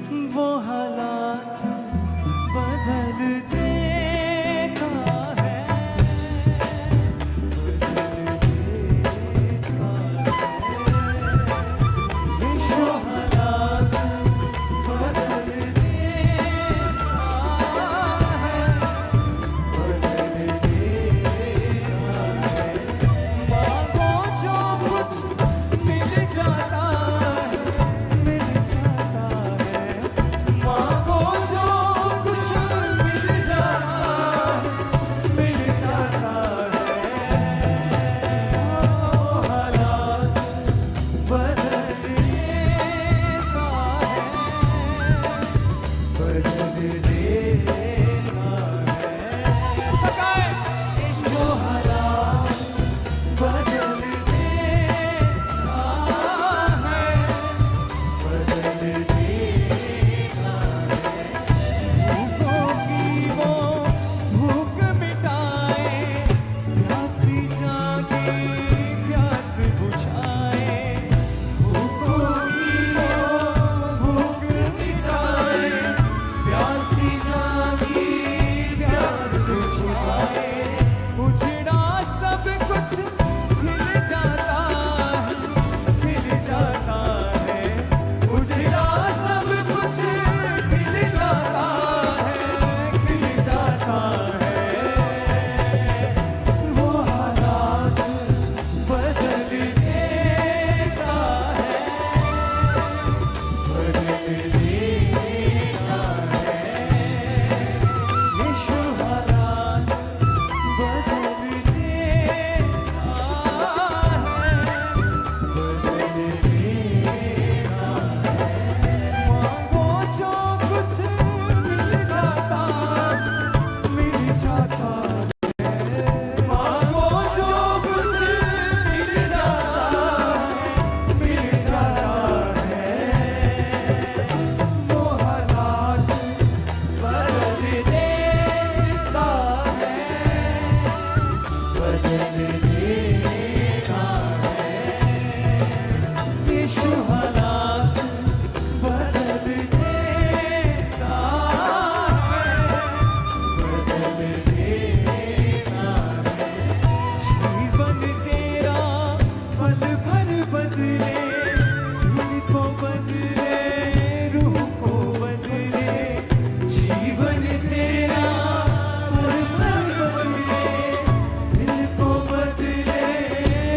वो हालात बदल देता है, बदल देता है। यीशु हालात बदल देता है, बदल देता है। मांगो जो कुछ मिल जाता है, मिल जाता है। मांगो जो कुछ मिल जाता है, मिल जाता है। वो हालात बदल देता है, बदल देता है। सकाए यीशु हालात बदल देता है, बदल देता है। भूखों की वो भूख मिटाए, प्यासी जागे प्यास बुझाए। भूखों की वो भूख मिटाए, प्यासी जागी प्यास बुझाए। उजड़ा सब कुछ खिल जाता है, खिल जाता है। उजड़ा सब कुछ खिल जाता है, खिल जाता है। वो हालात बदल देता है, बदल देता है। यीशु हालात बदल देता है, बदल देता है। मांगो जो कुछ मिल जाता है, मिल जाता है। मांगो जो कुछ मिल जाता है, मिल जाता है। वो हालात बदल देता है, बदल देता है। यीशु हालात बदल देता है, बदल देता है। जीवन तेरा पल भर बदले, दिल को बदले, रूह को बदले। जीवन तेरा पल भर बदले, दिल को बदले,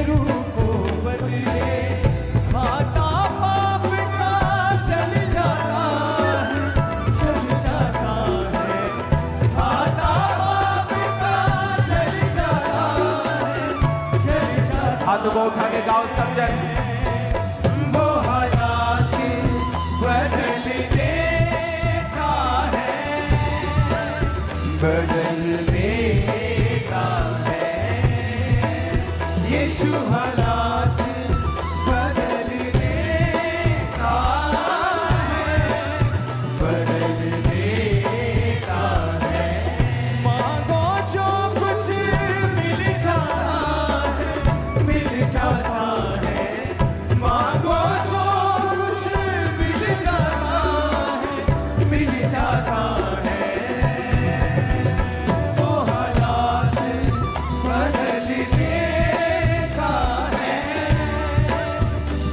रूह को बदले। खाता पाप का चल जाता है, चल जाता है। खाता पाप का चल जाता है, चल जाता है। हाथों को उठा के गाओ सब जन। वो हालात बदल देता है, बदल देता है। यीशु हालात बदल देता है, बदल देता है। मांगो जो कुछ मिल जाता है, मिल जाता है। मांगो जो कुछ मिल जाता है, मिल जाता है। वो हालात बदल देता है,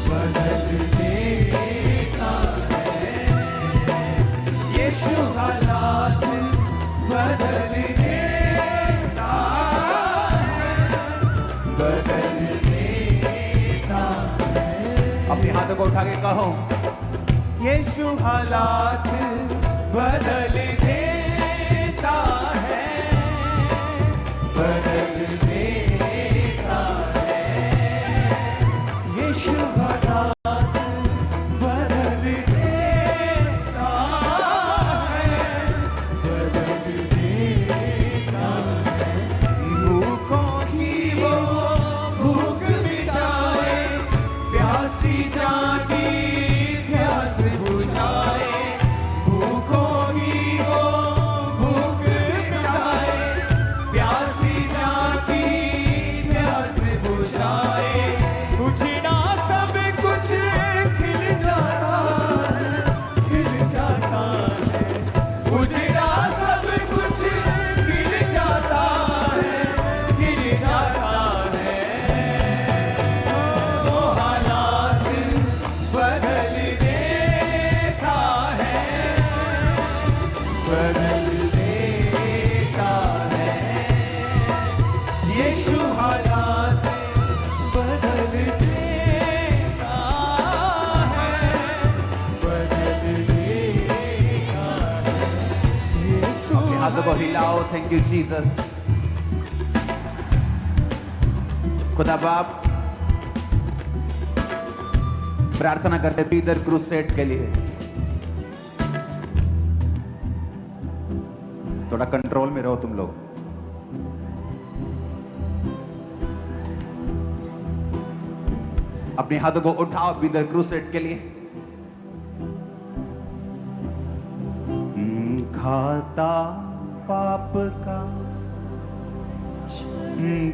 बदल देता है। यीशु हालात बदल देता है, बदल देता है। अपने हाथों को उठा के कहो, यीशु हालात बदल देता है, बदल देता है। यीशु हालात बदल देता है, बदल देता है। भूखों की वो भूख मिटाए, प्यासी जागी प्यास बुझाए। भूखों की वो हाथों को हिलाओ। Thank you Jesus. खुदा बाप, प्रार्थना करते बीदर क्रूसेड के लिए। थोड़ा कंट्रोल में रहो तुम लोग। अपने हाथों को उठाओ बीदर क्रूसेड के लिए। खाता पाप का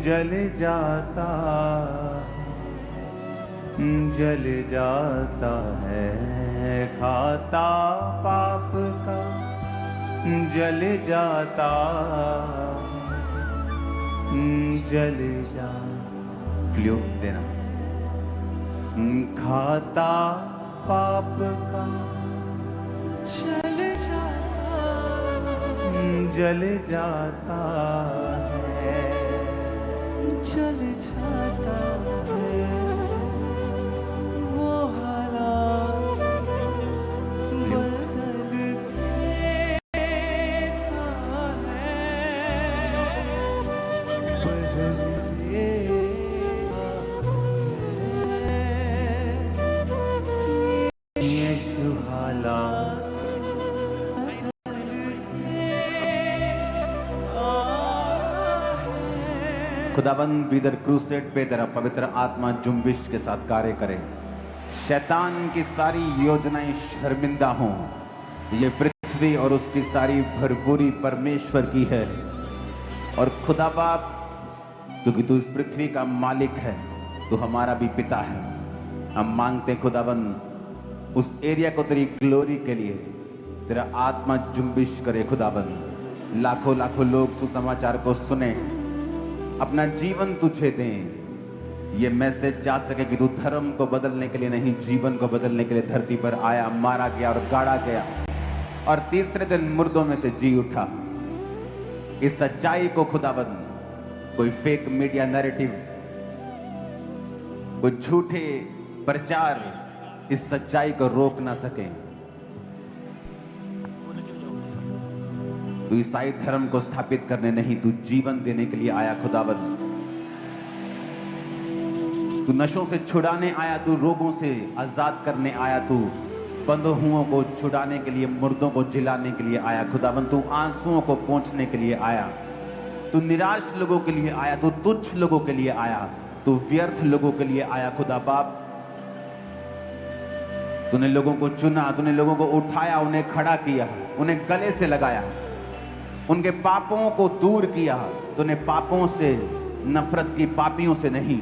जल जाता, जल जाता है। खाता पाप का जल जाता, जल जाता। फ्लूट देना। खाता पाप का जल जाता, जल जाता है, जल जाता है। वो हालात बदल देता है, बदल देता है। यीशु हालात बदल देता है। खुदाबंद बीदर क्रूसेड पे तेरा पवित्र आत्मा जुम्बिश के साथ कार्य करे। शैतान की सारी योजनाएं शर्मिंदा हों। ये पृथ्वी और उसकी सारी भरपूरी परमेश्वर की है। और खुदा बाप, क्योंकि तू इस पृथ्वी का मालिक है, तू हमारा भी पिता है। हम मांगते खुदाबंद उस एरिया को तेरी ग्लोरी के लिए तेरा आत्मा जुम्बिश करे। खुदाबंद लाखों लाखों लोग सुसमाचार को सुने, अपना जीवन तुझे दें। ये मैसेज जा सके कि तू धर्म को बदलने के लिए नहीं, जीवन को बदलने के लिए धरती पर आया, मारा गया और गाड़ा गया और तीसरे दिन मुर्दों में से जी उठा। इस सच्चाई को खुदाबंद कोई फेक मीडिया नैरेटिव, कोई झूठे प्रचार इस सच्चाई को रोक ना सके। तू ईसाई धर्म को स्थापित करने नहीं, तू जीवन देने के लिए आया। खुदाबंद तू नशों से छुड़ाने आया, तू रोगों से आजाद करने आया, तू बंधुओं को छुड़ाने के लिए, मुर्दों को जिलाने के लिए आया। खुदाबंद तू आंसुओं को पोंछने के लिए आया, तू निराश लोगों के लिए आया, तू तुच्छ लोगों के लिए आया, तू व्यर्थ लोगों के लिए आया। खुदा बाप, तूने लोगों को चुना, तूने लोगों को उठाया, उन्हें खड़ा किया, उन्हें गले से लगाया, उनके पापों को दूर किया। तूने पापों से नफरत की, पापियों से नहीं।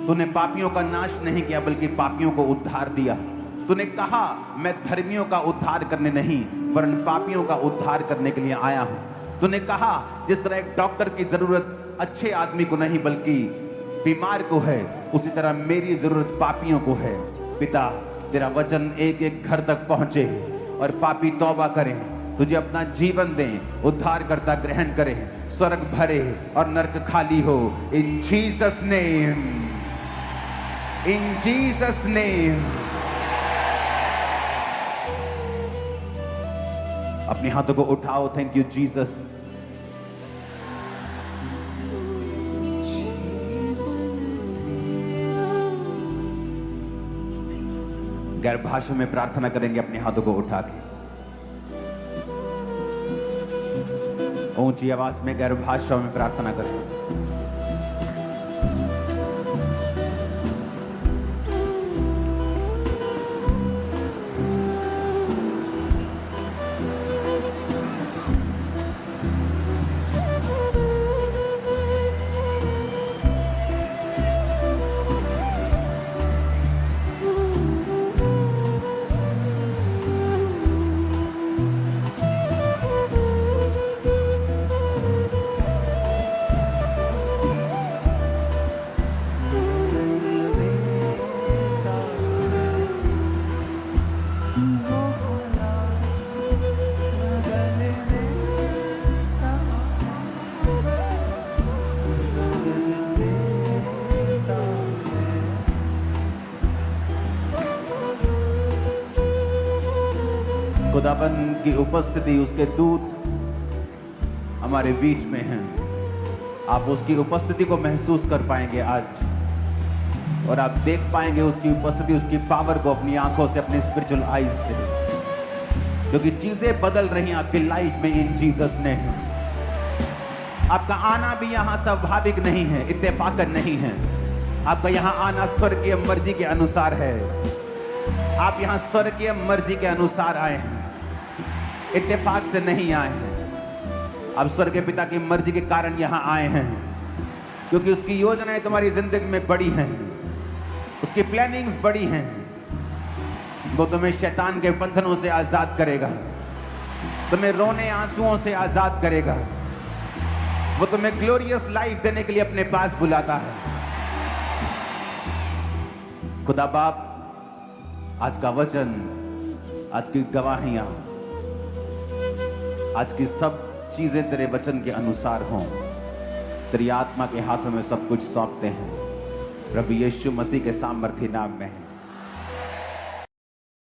तूने पापियों का नाश नहीं किया, बल्कि पापियों को उद्धार दिया। तूने कहा मैं धर्मियों का उद्धार करने नहीं, वरन पापियों का उद्धार करने के लिए आया हूं। तूने कहा जिस तरह एक डॉक्टर की जरूरत अच्छे आदमी को नहीं बल्कि बीमार को है, उसी तरह मेरी जरूरत पापियों को है। पिता, तेरा वचन एक एक घर तक पहुंचे और पापी तौबा करें, तुझे अपना जीवन दें, उद्धार करता ग्रहण करें, स्वर्ग भरे और नरक खाली हो। इन जीसस नेम, इन जीसस नेम। अपने हाथों को उठाओ। Thank you Jesus. गैर भाषा में प्रार्थना करेंगे अपने हाथों को उठा के। ऊंची आवाज में गैर भाषा में प्रार्थना करें। खुदाबंद की उपस्थिति, उसके दूत हमारे बीच में हैं। आप उसकी उपस्थिति को महसूस कर पाएंगे आज, और आप देख पाएंगे उसकी उपस्थिति, उसकी पावर को अपनी आंखों से, अपनी स्पिरिचुअल आईज से, क्योंकि चीजें बदल रही हैं आपकी लाइफ में इन जीसस ने। आपका आना भी यहां स्वाभाविक नहीं है, इत्तेफाकन नहीं है। आपका यहां आना स्वर्गीय मर्जी के अनुसार है। आप यहां स्वर्गीय मर्जी के अनुसार आए हैं, इत्तेफाक से नहीं आए हैं। आप स्वर्गीय पिता की मर्जी के कारण यहां आए हैं, क्योंकि उसकी योजनाएं तुम्हारी जिंदगी में बड़ी हैं, उसकी प्लानिंग्स बड़ी हैं। वो तुम्हें शैतान के बंधनों से आजाद करेगा, तुम्हें रोने आंसुओं से आजाद करेगा। वो तुम्हें ग्लोरियस लाइफ देने के लिए अपने पास बुलाता है। खुदा बाप, आज का वचन, आज की गवाहियां, आज की सब चीजें तेरे वचन के अनुसार हों। तेरी आत्मा के हाथों में सब कुछ सौंपते हैं, प्रभु यीशु मसीह के सामर्थी नाम में है।